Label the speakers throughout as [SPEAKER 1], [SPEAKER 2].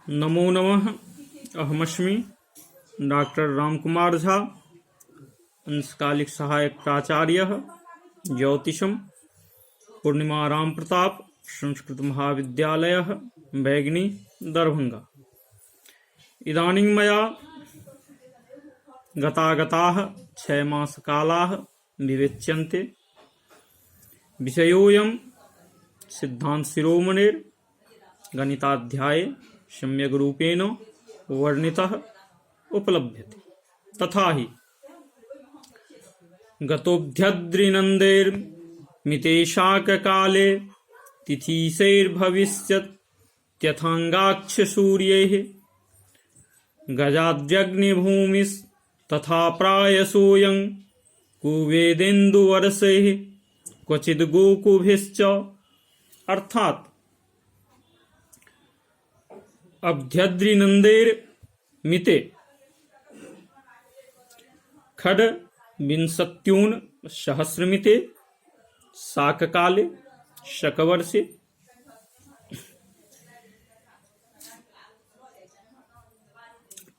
[SPEAKER 1] नमो नमः। अहमस्मि डॉक्टर रामकुमार झा, अंशकालिक सहायक प्राचार्य ज्योतिषम, पूर्णिमा राम प्रताप संस्कृत महाविद्यालय बैगनी दरभंगा। इदानीं मया गतागताः 6 मासकालाः विवेच्यन्ते। विषयोऽयं सिद्धांत शिरोमणेर गणिताध्याये सम्यग् रूपेण वर्णितः उपलभ्यते। तथा हि गतोऽभ्यद्रिनन्देर्मितेशाककाले तिथिशैर्भविष्यत्यथाङ्गाक्षसूर्यैः गजाद्यग्निभूमिस्तथा प्रायसोऽयं कुवेदेन्दुवर्षैः क्वचिद् गोकुभिश्च। अर्थात अभ्यद्रिनन्देर मिते खड विंशत्यून सहस्रमिते शाककाले शकवर्षे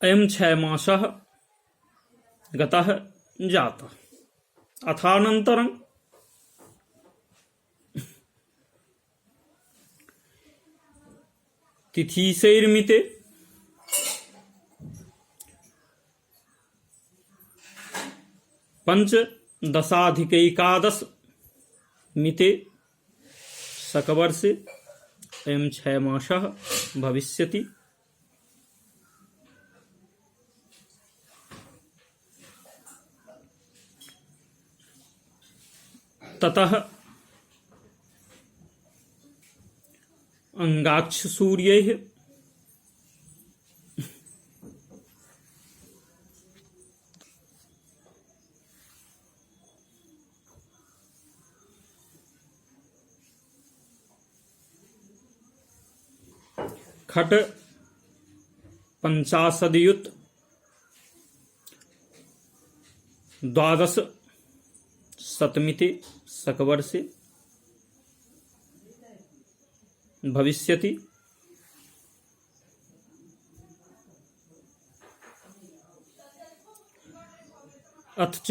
[SPEAKER 1] अयं 6 मासः गतः जातः। अथानन्तरं तिथिशैर्मिते पंचदशाधिकैकादश मिते शकवर्षे अयं 6 मासः भविष्यति। ततः अंगाक्षसूर्यैः खट 50युत 12 शतमिते शकवर्षे भविष्यति। अथ च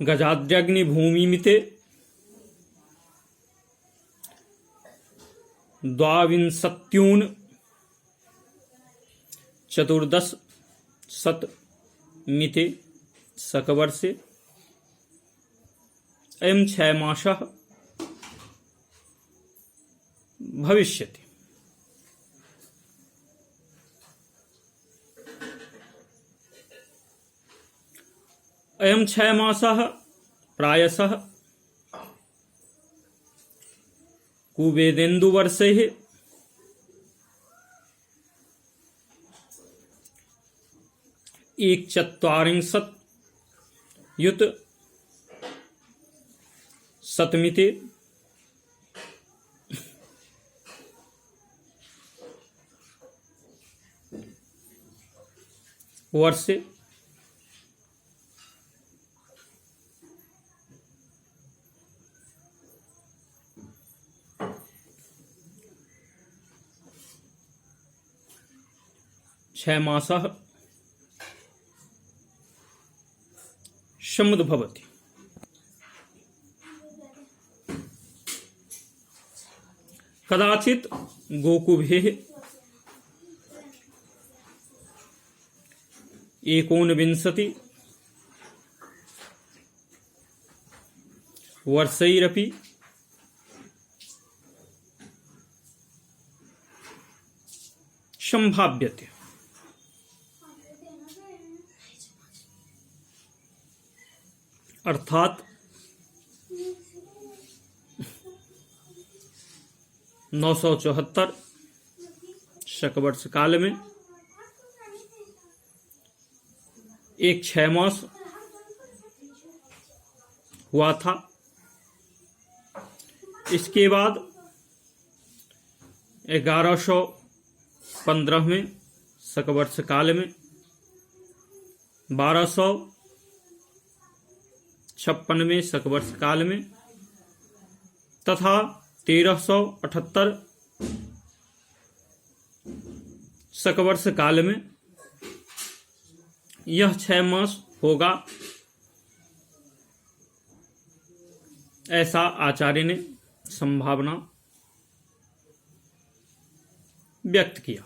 [SPEAKER 1] गजाद्यग्निभूमिमिते 22 14 शतमिते शकवर्षे अयं 6 मासः भविष्यति। अयं 6 मासः प्रायशः कुवेदेन्दुवर्षैः एकचत्वारिंशत् शतमिते वर्षे छः मासः समुद्भवति। कदाचित् गोकुभेः 29 वर्षैरपि संभाव्यते। अर्थात 974 शकवर्ष काल में एक 6 मास हुआ था। इसके बाद 1115 में शकवर्ष काल में 1256 में शकवर्ष काल में तथा 1378 शकवर्ष काल में यह 6 मास होगा, ऐसा आचार्य ने संभावना व्यक्त किया।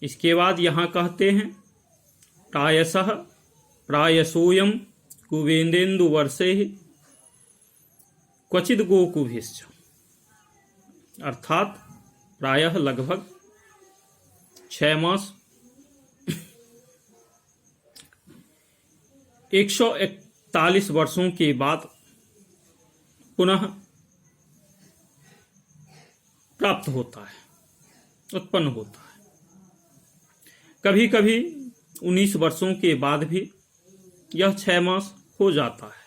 [SPEAKER 1] इसके बाद यहां कहते हैं प्रायशः प्रायसोयम कुवेंदेन्दु वर्षे क्वचित गोकुभिश्च, अर्थात प्रायः लगभग 6 मास 141 वर्षों के बाद पुनः प्राप्त होता है, उत्पन्न होता है। कभी कभी 19 वर्षों के बाद भी यह 6 मास हो जाता है।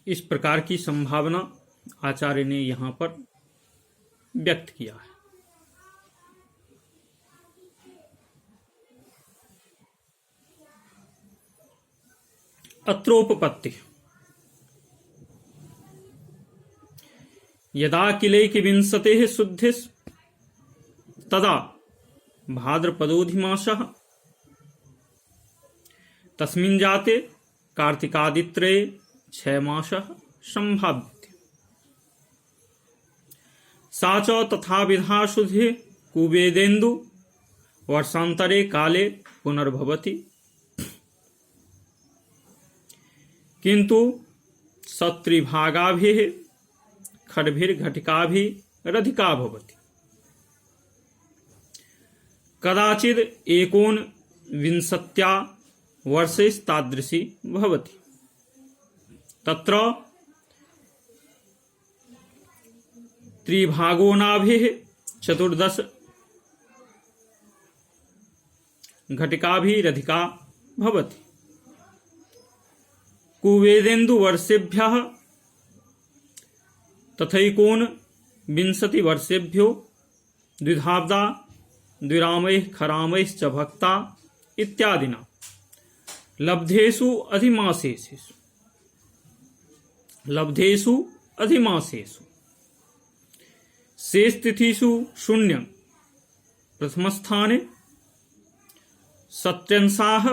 [SPEAKER 1] इस प्रकार की संभावना आचार्य ने यहां पर व्यक्त किया है। अत्रोपपत्ति यदा किलैकविंशतेः शुद्धिस् तदा भाद्रपदोऽधिमासः तस्मिन् जाते कार्तिकादित्रये 6 मासः संभाव्यते। सा च तथाविधा शुद्धिः कुवेदेन्दु वर्षान्तरे काले पुनर्भवति, किंतु सत्रिभागाभिः खड्भिर्घटिकाभिरधिका भवति। कदाचिद् 19 वर्षेस्तादृशी भवति। तत्र त्रिभागोनाभिः 14 घटिकाभिरधिका भवति। कुवेदेन्दु वर्षेभ्यः तथैकोन 20 द्विधाब्दा द्विरामैः खरामैश्च भक्ता इत्यादिना लब्धेषु अधिमासेषु शेषतिथिषु शून्यं प्रथमस्थाने सत्यांशाः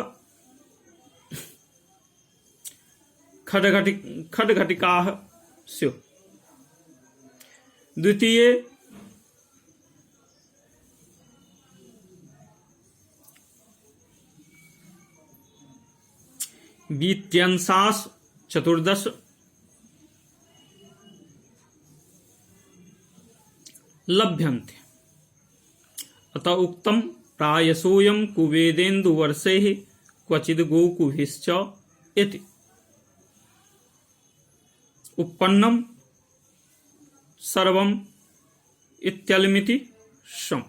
[SPEAKER 1] खड्घटिकाः स्युः, द्वितीये बीत्यंशास् 14 लभ्यन्ते। अतः उक्तं प्रायसोऽयं कुवेदेन्दु वर्षैः क्वचिद् गोकुभिश्च इति। उत्पन्नम सर्वम इत्यलमिति सम।